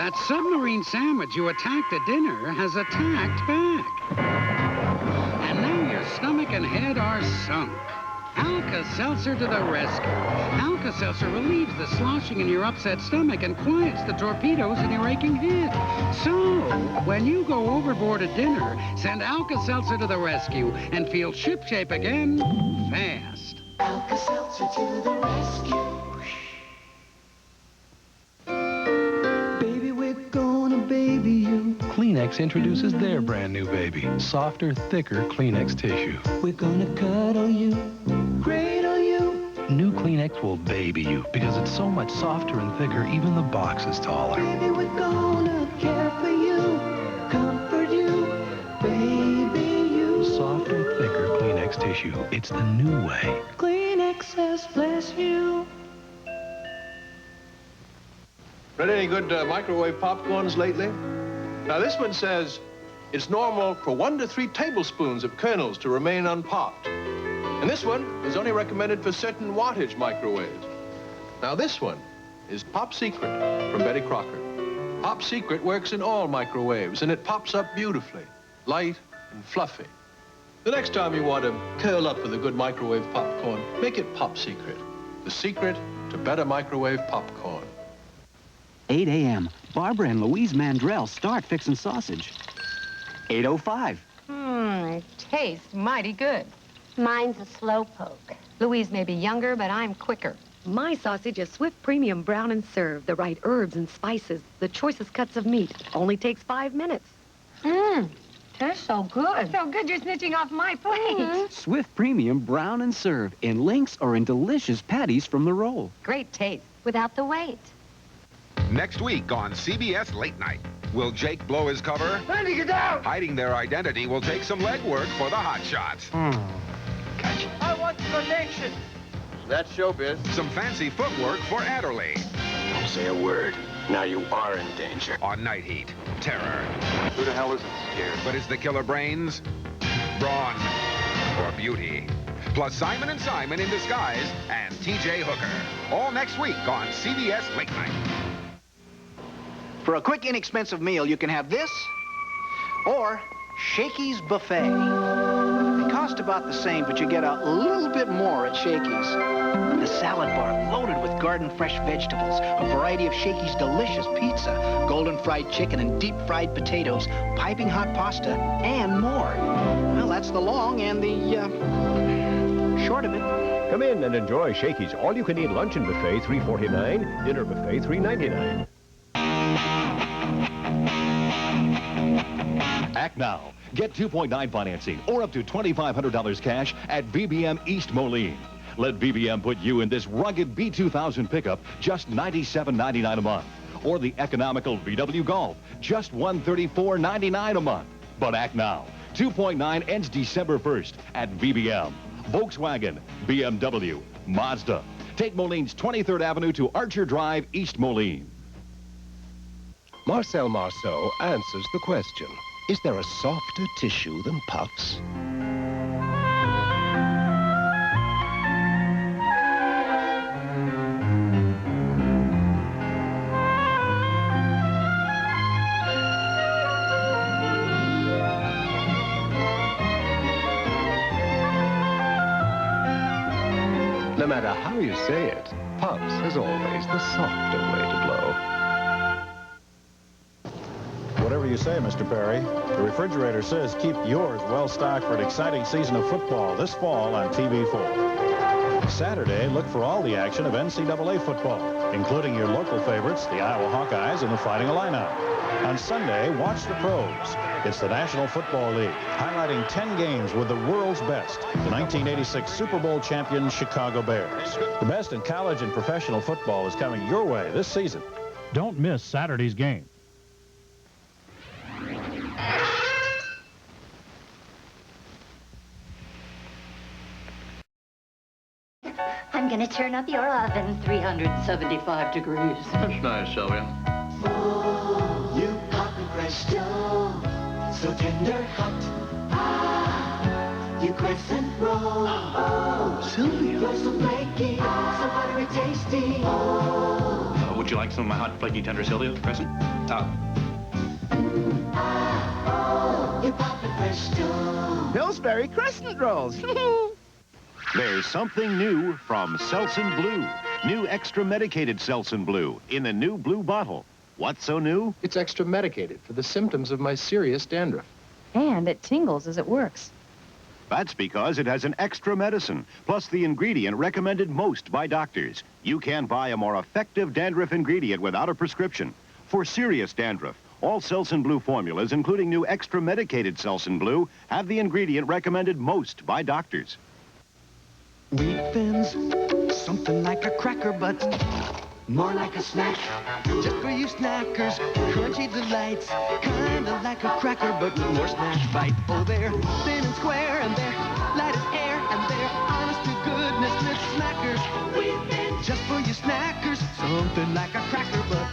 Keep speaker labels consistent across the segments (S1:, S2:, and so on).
S1: That submarine sandwich you attacked at dinner has attacked back. And now your stomach and head are sunk. Alka-Seltzer to the rescue. Alka-Seltzer relieves the sloshing in your upset stomach and quiets the torpedoes in your aching head. So, when you go overboard at dinner, send Alka-Seltzer to the rescue and feel shipshape again fast.
S2: Alka-Seltzer to the rescue. Baby, we're gonna baby you.
S3: Kleenex introduces their brand new baby, softer, thicker Kleenex tissue.
S2: We're gonna cuddle you, cradle you.
S3: New Kleenex will baby you because it's so much softer and thicker, even the box is taller.
S2: Baby, we're gonna care for you, comfort you, baby you.
S3: Softer, thicker Kleenex tissue. It's the new way.
S2: Kleenex says bless you.
S4: Read any good microwave popcorns lately? Now this one says, it's normal for 1 to 3 tablespoons of kernels to remain unpopped. And this one is only recommended for certain wattage microwaves. Now this one is Pop Secret from Betty Crocker. Pop Secret works in all microwaves and it pops up beautifully, light and fluffy. The next time you want to curl up with a good microwave popcorn, make it Pop Secret. The secret to better microwave popcorn.
S5: 8 a.m. Barbara and Louise Mandrell start fixing sausage. 8:05.
S6: Tastes mighty good.
S7: Mine's a slow poke.
S6: Louise may be younger, but I'm quicker.
S8: My sausage is Swift Premium Brown and Served. The right herbs and spices, the choicest cuts of meat. Only takes 5 minutes.
S7: Tastes so good.
S6: So good you're snitching off my plate.
S5: Swift Premium Brown and Served in links or in delicious patties from the roll.
S6: Great taste.
S7: Without the wait.
S9: Next week on CBS Late Night, will Jake blow his cover?
S2: Randy, get down!
S9: Hiding their identity will take some legwork for the hotshots.
S2: Gotcha. I want the donation.
S4: That's showbiz.
S9: Some fancy footwork for Adderley.
S10: Don't say a word. Now you are in danger.
S9: On Night Heat, terror.
S10: Who the hell isn't scared?
S9: But is the killer brains, brawn, or beauty? Plus Simon and Simon in Disguise and T.J. Hooker. All next week on CBS Late Night.
S11: For a quick, inexpensive meal, you can have this or Shakey's Buffet. They cost about the same, but you get a little bit more at Shakey's. The salad bar loaded with garden-fresh vegetables, a variety of Shakey's delicious pizza, golden fried chicken and deep-fried potatoes, piping hot pasta, and more. Well, that's the long and the short of it.
S12: Come in and enjoy Shakey's all-you-can-eat luncheon buffet, $3.49, dinner buffet, $3.99.
S13: Act now. Get 2.9 financing or up to $2,500 cash at BBM East Moline. Let BBM put you in this rugged B2000 pickup, just $97.99 a month. Or the economical VW Golf, just $134.99 a month. But act now. 2.9 ends December 1st at BBM, Volkswagen, BMW, Mazda. Take Moline's 23rd Avenue to Archer Drive, East Moline.
S12: Marcel Marceau answers the question. Is there a softer tissue than puffs? No matter how you say it, puffs is always the softer way to blow.
S14: Whatever you say, Mr. Perry. The refrigerator says keep yours well-stocked for an exciting season of football this fall on TV4. Saturday, look for all the action of NCAA football, including your local favorites, the Iowa Hawkeyes and the Fighting Illini. On Sunday, watch the pros. It's the National Football League, highlighting 10 games with the world's best, the 1986 Super Bowl champion Chicago Bears. The best in college and professional football is coming your way this season.
S15: Don't miss Saturday's game.
S7: I'm gonna turn up your oven 375 degrees.
S4: That's nice, Sylvia.
S2: Oh, you hot and fresh dough, so tender hot. Ah, you crescent roll. Oh,
S4: Sylvia.
S2: You're so flaky, so buttery tasty. Oh,
S4: would you
S3: you like some of my hot, flaky, tender crescent?
S2: You're popping fresh dough.
S16: Pillsbury Crescent rolls.
S17: There's something new from Selsun Blue. New extra medicated Selsun Blue in the new blue bottle. What's so new?
S4: It's extra medicated for the symptoms of my serious dandruff.
S6: And it tingles as it works.
S17: That's because it has an extra medicine, plus the ingredient recommended most by doctors. You can't buy a more effective dandruff ingredient without a prescription. For serious dandruff, all Selsun Blue formulas, including new extra medicated Selsun Blue, have the ingredient recommended most by doctors.
S2: Wheat thins, something like a cracker, but more like a snack. Just for you snackers, crunchy delights, kinda like a cracker, but more snatch bite. Oh, they're thin and square, and they're light as air, and they're honest to goodness Ritz snackers. Wheat thins, just for you snackers, something like a cracker, but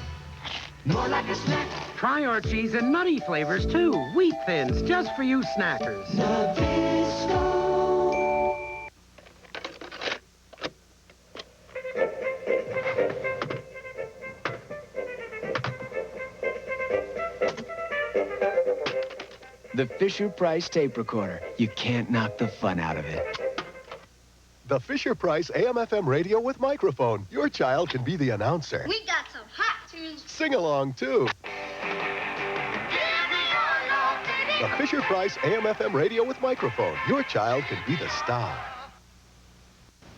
S2: more like a snack.
S1: Try our cheese and nutty flavors, too. Wheat Thins, just for you snackers.
S2: Nabisco.
S16: The Fisher-Price tape recorder. You can't knock the fun out of it.
S18: The Fisher-Price AM/FM radio with microphone. Your child can be the announcer.
S19: We got some hot tunes.
S18: Sing along, too. The Fisher-Price AM/FM radio with microphone. Your child can be the star.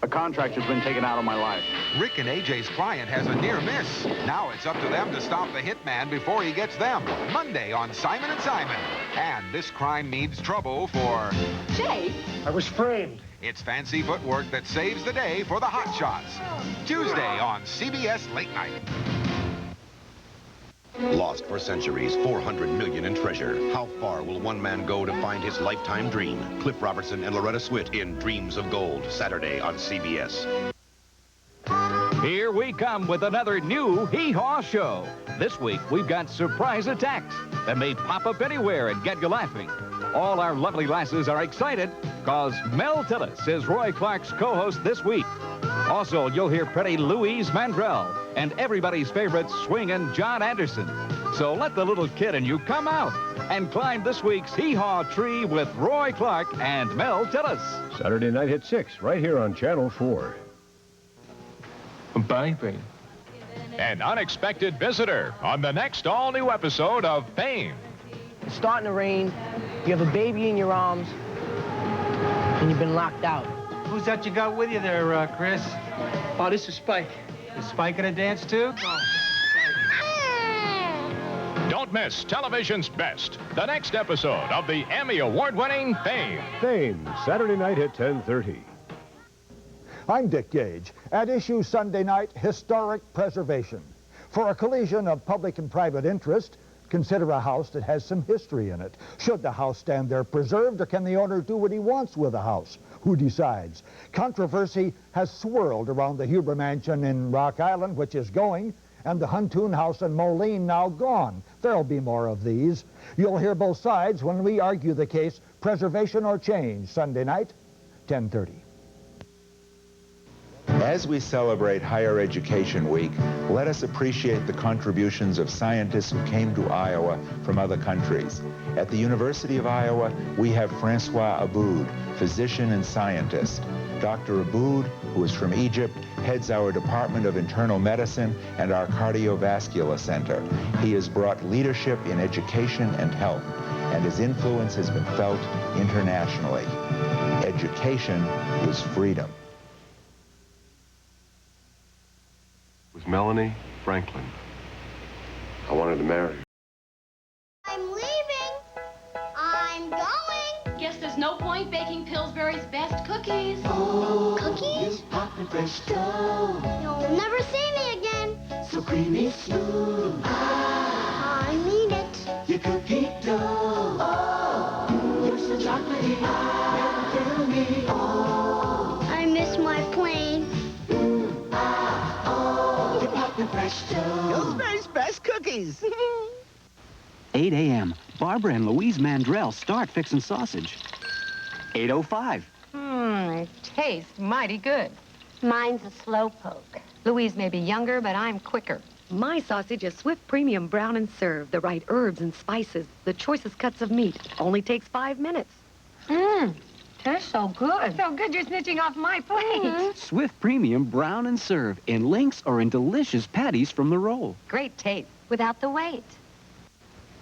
S20: A contract has been taken out of my life.
S9: Rick and AJ's client has a near miss. Now it's up to them to stop the hitman before he gets them. Monday on Simon & Simon. And this crime means trouble for...
S6: Jay?
S1: I was framed.
S9: It's fancy footwork that saves the day for the hot shots. Tuesday on CBS Late Night.
S21: Lost for centuries, 400 million in treasure. How far will one man go to find his lifetime dream? Cliff Robertson and Loretta Swit in Dreams of Gold, Saturday on CBS.
S22: Here we come with another new Hee Haw show. This week, we've got surprise attacks that may pop up anywhere and get you laughing. All our lovely lasses are excited because Mel Tillis is Roy Clark's co-host this week. Also, you'll hear pretty Louise Mandrell and everybody's favorite swingin' John Anderson. So let the little kid in you come out and climb this week's Hee Haw tree with Roy Clark and Mel Tillis.
S12: Saturday night at 6, right here on Channel 4.
S23: Baby.
S13: An unexpected visitor on the next all-new episode of Fame.
S24: It's starting to rain. You have a baby in your arms, and you've been locked out.
S25: Who's that you got with you there, Chris?
S24: Oh, this is Spike.
S25: Is Spike gonna dance too?
S13: Don't miss television's best, the next episode of the Emmy Award-winning Fame.
S14: Fame, Saturday night at 10:30. I'm Dick Gage. At issue Sunday night, historic preservation. For a collision of public and private interest, consider a house that has some history in it. Should the house stand there preserved, or can the owner do what he wants with the house? Who decides? Controversy has swirled around the Huber Mansion in Rock Island, which is going, and the Huntoon House in Moline now gone. There'll be more of these. You'll hear both sides when we argue the case, preservation or change, Sunday night, 10:30.
S26: As we celebrate Higher Education Week, let us appreciate the contributions of scientists who came to Iowa from other countries. At the University of Iowa, we have Francois Aboud, physician and scientist. Dr. Aboud, who is from Egypt, heads our Department of Internal Medicine and our Cardiovascular Center. He has brought leadership in education and health, and his influence has been felt internationally. Education is freedom.
S12: With Melanie Franklin. I wanted to marry her.
S19: I'm leaving. I'm going.
S27: Guess there's no point baking Pillsbury's best cookies.
S2: Oh,
S19: Cookies?
S2: you poppin' fresh dough.
S19: You'll never see me again.
S2: So creamy smooth.
S19: I mean it.
S2: Your cookie dough. Oh, you're so chocolatey. Never kill me. Oh,
S19: I miss my plane.
S2: you're poppin' fresh dough.
S16: Pillsbury's best cookies.
S5: 8 a.m. Barbara and Louise Mandrell start fixing sausage. 8:05.
S6: Tastes mighty good.
S7: Mine's a slow poke.
S6: Louise may be younger, but I'm quicker.
S3: My sausage is Swift Premium Brown and Serve. The right herbs and spices, the choicest cuts of meat. Only takes 5 minutes.
S6: Tastes so good.
S3: So good you're snitching off my plate.
S5: Swift Premium Brown and Serve in links or in delicious patties from the roll.
S3: Great taste.
S6: Without the weight.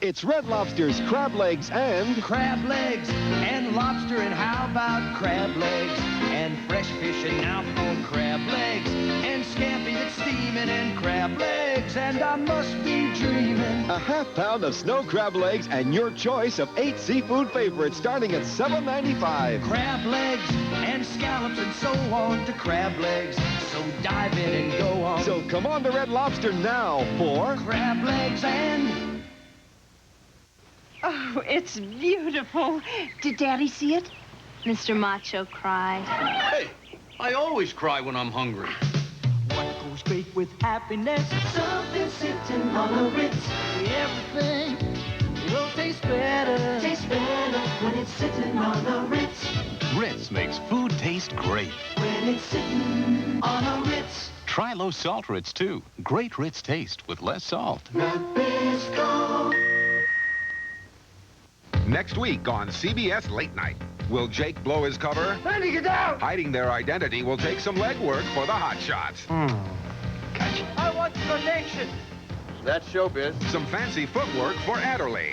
S4: It's Red Lobster's crab legs and...
S2: Crab legs and lobster, and how about crab legs? And fresh fish, and now for crab legs. And scampi that's steaming, and crab legs. And I must be dreaming.
S4: A half-pound of snow crab legs and your choice of 8 seafood favorites starting at $7.95.
S2: Crab legs and scallops and so on to crab legs. So dive in and go on.
S4: So come on to Red Lobster now for...
S2: Crab legs and...
S8: Oh, it's beautiful. Did Daddy see it?
S10: Mr. Macho cried.
S11: Hey, I always cry when I'm hungry.
S2: What goes great with happiness? Something sitting on a Ritz. Everything will taste better. Tastes better when it's sitting on a Ritz.
S15: Ritz makes food taste great.
S2: When it's sitting on a Ritz.
S15: Try low salt Ritz too. Great Ritz taste with less salt.
S2: Nabisco.
S9: Next week on CBS Late Night, will Jake blow his cover?
S2: Randy, get down!
S9: Hiding their identity will take some legwork for the hotshots.
S2: Gotcha. I want the donation.
S11: That's showbiz.
S9: Some fancy footwork for Adderley.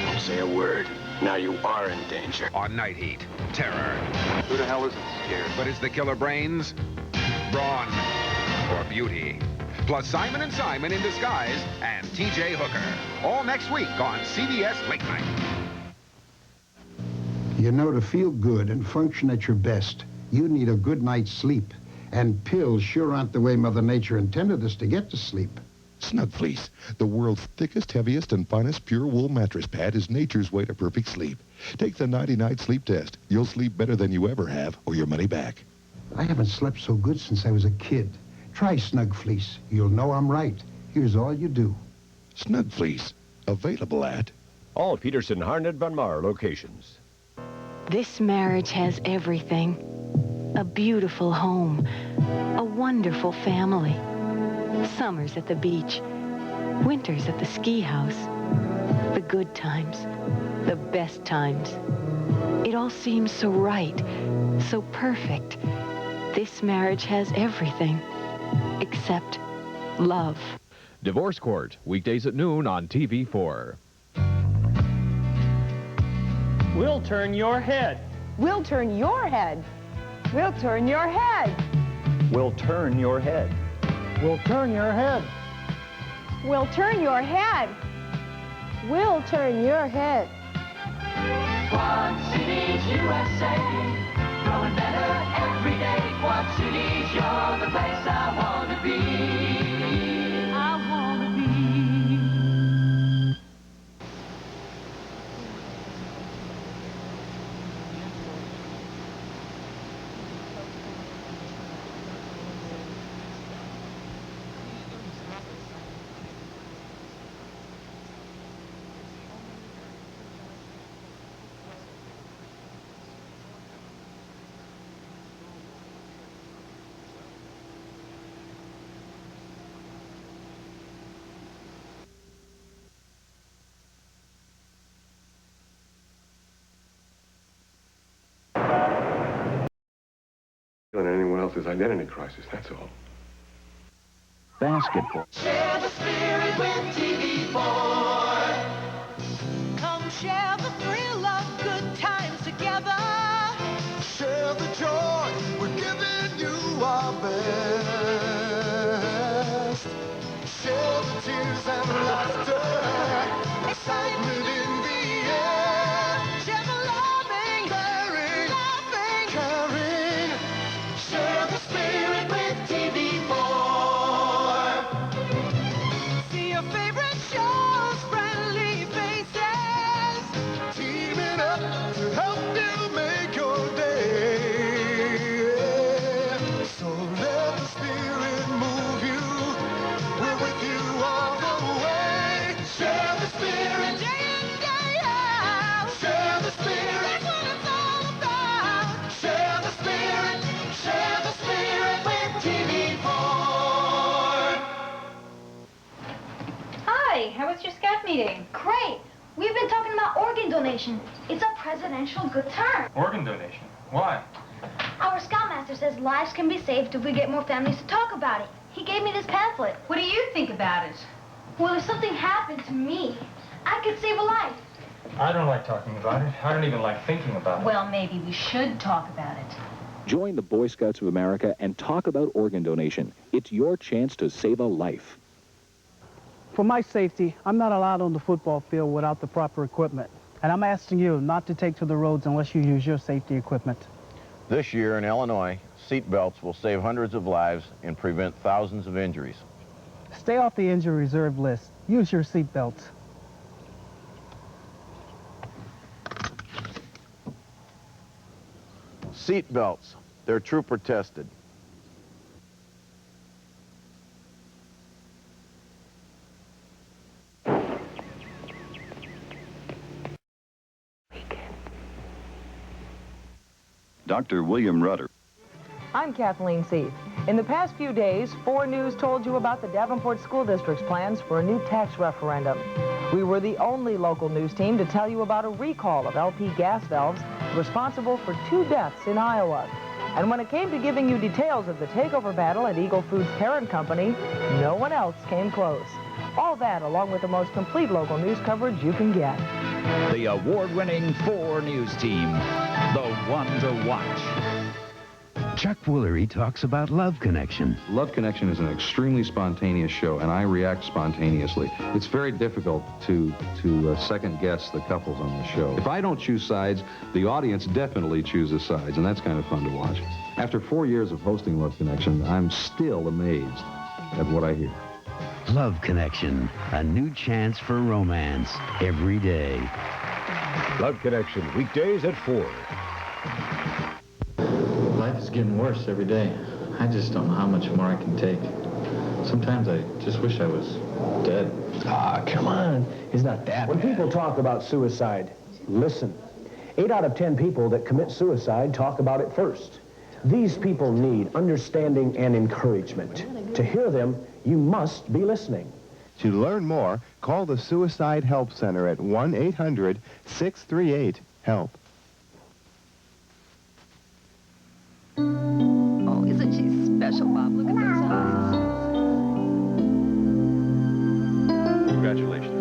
S12: Don't say a word. Now you are in danger.
S9: On Night Heat, terror.
S11: Who the hell isn't scared?
S9: But is the killer brains, brawn, or beauty? Plus Simon and Simon in Disguise and TJ Hooker. All next week on CBS Late Night.
S23: You know, to feel good and function at your best, you need a good night's sleep. And pills sure aren't the way Mother Nature intended us to get to sleep.
S28: SnugFleece, the world's thickest, heaviest, and finest pure wool mattress pad, is nature's way to perfect sleep. Take the 90-night sleep test. You'll sleep better than you ever have, or your money back.
S23: I haven't slept so good since I was a kid. Try SnugFleece. You'll know I'm right. Here's all you do.
S28: SnugFleece, available at
S12: all Peterson, Harnett, Van Mar locations.
S29: This marriage has everything. A beautiful home, a wonderful family, summers at the beach, winters at the ski house, the good times, the best times. It all seems so right, so perfect. This marriage has everything, except love.
S22: Divorce Court, weekdays at noon on TV4.
S24: We'll turn your head.
S6: We'll turn your head. We'll turn your head.
S12: We'll turn your head.
S24: We'll turn your head.
S6: We'll turn your head. We'll turn your head.
S2: Quad Cities, USA. Growing better every day. Quad Cities, you're the place I want to be. I want to be.
S12: Anyone else's identity crisis, that's all.
S5: Basketball.
S2: Share the spirit with TV4. Come share the thrill of good times together.
S18: Share the joy, we're giving you our best. Share the tears and laughter, excitement in the air.
S2: Share the loving,
S18: caring,
S2: laughing,
S18: caring. Share the spirit with TV4.
S2: see your favorite shows, friendly faces.
S18: Teaming up to help you make your day. So let the spirit move you. We're with you all the way. Share the spirit.
S2: Day and
S1: What's your scout meeting?
S19: Great. We've been talking about organ donation. It's a presidential good turn.
S13: Organ donation? Why?
S19: Our scoutmaster says lives can be saved if we get more families to talk about it. He gave me this pamphlet.
S1: What do you think about it?
S19: Well, if something happened to me, I could save a life.
S13: I don't like talking about it. I don't even like thinking about it.
S1: Well, maybe we should talk about it.
S22: Join the Boy Scouts of America and talk about organ donation. It's your chance to save a life.
S14: For my safety, I'm not allowed on the football field without the proper equipment. And I'm asking you not to take to the roads unless you use your safety equipment.
S11: This year in Illinois, seat belts will save hundreds of lives and prevent thousands of injuries.
S14: Stay off the injury reserve list. Use your seat belts.
S11: Seat belts, they're trooper tested.
S17: Dr. William Rudder.
S20: I'm Kathleen Seith. In the past few days, 4 News told you about the Davenport School District's plans for a new tax referendum. We were the only local news team to tell you about a recall of LP gas valves responsible for 2 deaths in Iowa. And when it came to giving you details of the takeover battle at Eagle Foods' parent company, no one else came close. All that along with the most complete local news coverage you can get.
S22: The award-winning 4 News team, the one to watch.
S21: Chuck Woolery talks about Love Connection.
S25: Love Connection is an extremely spontaneous show, and I react spontaneously. It's very difficult to second-guess the couples on the show. If I don't choose sides, the audience definitely chooses sides, and that's kind of fun to watch. After 4 years of hosting Love Connection, I'm still amazed at what I hear.
S21: Love Connection, a new chance for romance every day.
S26: Love Connection, weekdays at 4.
S27: Life is getting worse every day. I just don't know how much more I can take. Sometimes I just wish I was dead.
S16: Ah, come on. It's not that
S30: When
S16: bad.
S30: people talk about suicide, listen. 8 out of 10 people that commit suicide talk about it first. These people need understanding and encouragement. To hear them, you must be listening.
S31: To learn more, call the Suicide Help Center at 1-800-638-HELP.
S3: Oh, isn't she special, Bob? Look at those eyes.
S25: Congratulations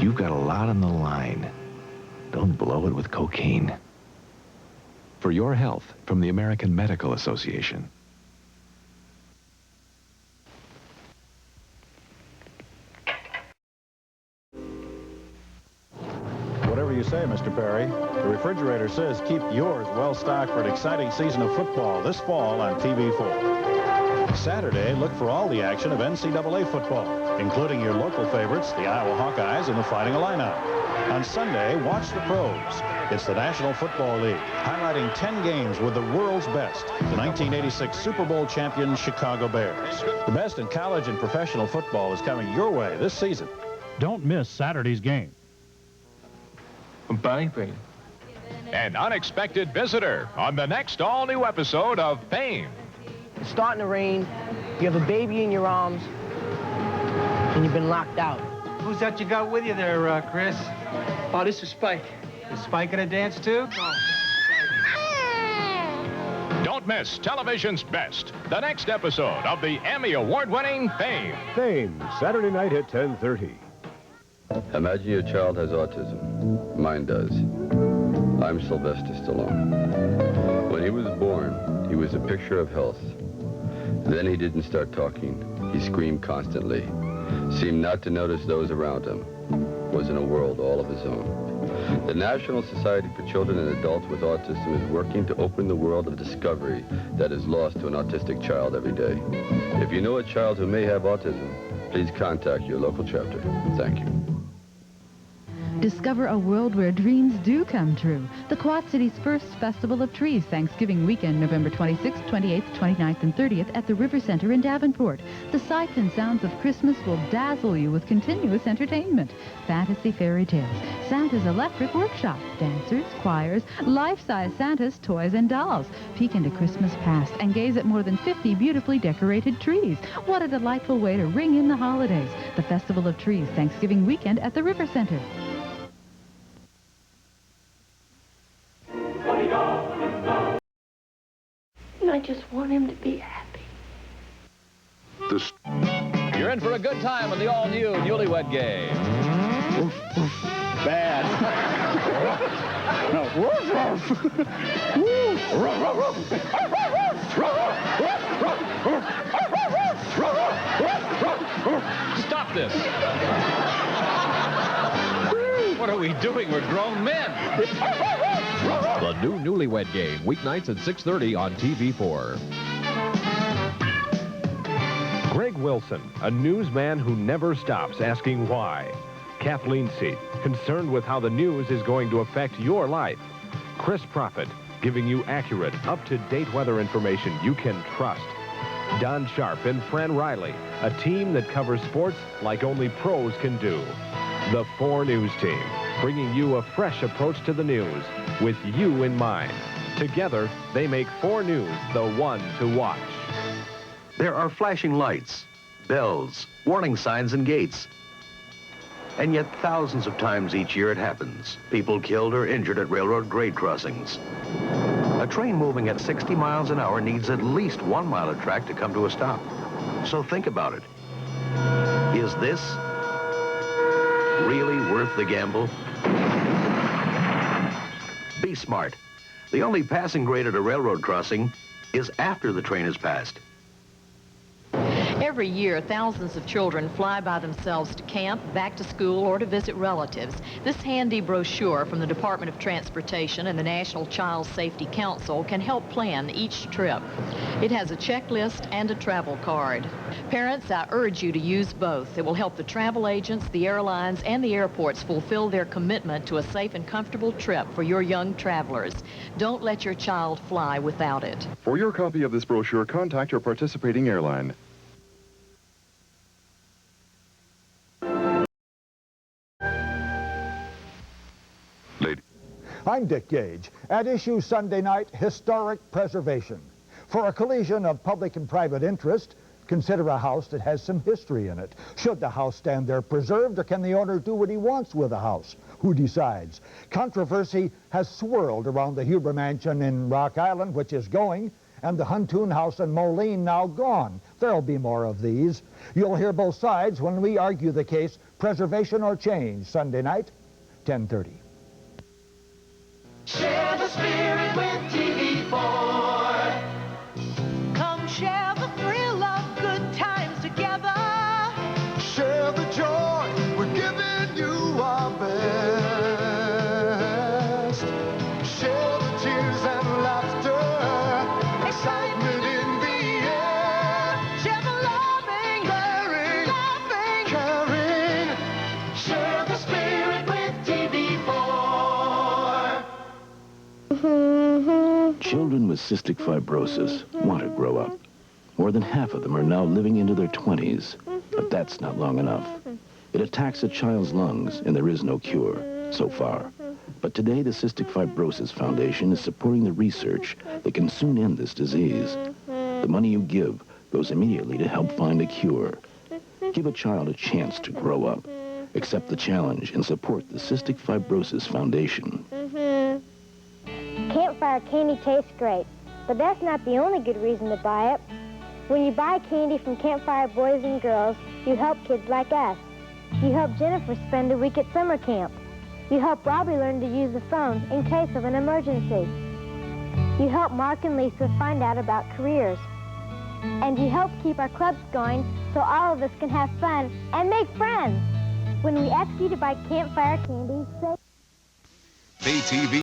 S12: You've got a lot on the line. Don't blow it with cocaine. For your health, from the American Medical Association.
S32: Whatever you say, Mr. Perry. The refrigerator says keep yours well stocked for an exciting season of football this fall on TV4. Saturday, look for all the action of NCAA football, including your local favorites, the Iowa Hawkeyes and the Fighting Illini. On Sunday, watch the pros. It's the National Football League, highlighting 10 games with the world's best, the 1986 Super Bowl champion Chicago Bears. The best in college and professional football is coming your way this season.
S33: Don't miss Saturday's game.
S32: Baby.
S22: An unexpected visitor on the next all-new episode of Fame.
S24: It's starting to rain, you have a baby in your arms, and you've been locked out.
S34: Who's that you got with you there, Chris?
S24: Oh, this is Spike.
S34: Is Spike gonna dance too?
S22: Don't miss television's best, the next episode of the Emmy Award-winning Fame.
S26: Fame, Saturday night at 10:30.
S35: Imagine your child has autism. Mine does. I'm Sylvester Stallone. When he was born, he was a picture of health. Then he didn't start talking. He screamed constantly, seemed not to notice those around him, was in a world all of his own. The National Society for Children and Adults with Autism is working to open the world of discovery that is lost to an autistic child every day. If you know a child who may have autism, please contact your local chapter. Thank you.
S2: Discover a world where dreams do come true. The Quad City's first Festival of Trees, Thanksgiving weekend, November 26th, 28th, 29th, and 30th at the River Center in Davenport. The sights and sounds of Christmas will dazzle you with continuous entertainment. Fantasy fairy tales, Santa's electric workshop, dancers, choirs, life-size Santas, toys, and dolls. Peek into Christmas past and gaze at more than 50 beautifully decorated trees. What a delightful way to ring in the holidays. The Festival of Trees, Thanksgiving weekend at the River Center.
S4: I just want him to be happy.
S22: You're in for a good time in the all-new Newlywed Game.
S5: Bad.
S22: Stop this. What are we doing? We're grown men.
S6: The new Newlywed Game, weeknights at 6:30 on TV4.
S7: Greg Wilson, a newsman who never stops asking why. Kathleen Seat, concerned with how the news is going to affect your life. Chris Prophet, giving you accurate, up-to-date weather information you can trust. Don Sharp and Fran Riley, a team that covers sports like only pros can do. The 4 News Team, bringing you a fresh approach to the news with you in mind. Together, they make 4 News the one to watch.
S8: There are flashing lights, bells, warning signs, and gates. And yet thousands of times each year it happens. People killed or injured at railroad grade crossings. A train moving at 60 miles an hour needs at least 1 mile of track to come to a stop. So think about it. Is this really worth the gamble? Be smart. The only passing grade at a railroad crossing is after the train has passed.
S9: Every year, thousands of children fly by themselves to camp, back to school, or to visit relatives. This handy brochure from the Department of Transportation and the National Child Safety Council can help plan each trip. It has a checklist and a travel card. Parents, I urge you to use both. It will help the travel agents, the airlines, and the airports fulfill their commitment to a safe and comfortable trip for your young travelers. Don't let your child fly without it.
S31: For your copy of this brochure, contact your participating airline.
S10: I'm Dick Gage. At issue Sunday night, historic preservation. For a collision of public and private interest, consider a house that has some history in it. Should the house stand there preserved, or can the owner do what he wants with the house? Who decides? Controversy has swirled around the Huber Mansion in Rock Island, which is going, and the Huntoon House in Moline now gone. There'll be more of these. You'll hear both sides when we argue the case, preservation or change, Sunday night, 10:30.
S13: Share the spirit with TV4.
S15: Come share the thrill of good times together.
S13: Share the joy, we're giving you our best. Share the tears and laughter, excitement in the air.
S15: Share the loving,
S13: caring,
S15: laughing,
S13: caring. Share the spirit with TV4.
S18: Children with cystic fibrosis want to grow up. More than half of them are now living into their 20s, but that's not long enough. It attacks a child's lungs, and there is no cure, so far. But today, the Cystic Fibrosis Foundation is supporting the research that can soon end this disease. The money you give goes immediately to help find a cure. Give a child a chance to grow up. Accept the challenge and support the Cystic Fibrosis Foundation.
S19: Campfire candy tastes great, but that's not the only good reason to buy it. When you buy candy from Campfire Boys and Girls, you help kids like us. You help Jennifer spend a week at summer camp. You help Robbie learn to use the phone in case of an emergency. You help Mark and Lisa find out about careers. And you help keep our clubs going so all of us can have fun and make friends. When we ask you to buy Campfire candy, say...
S22: BTV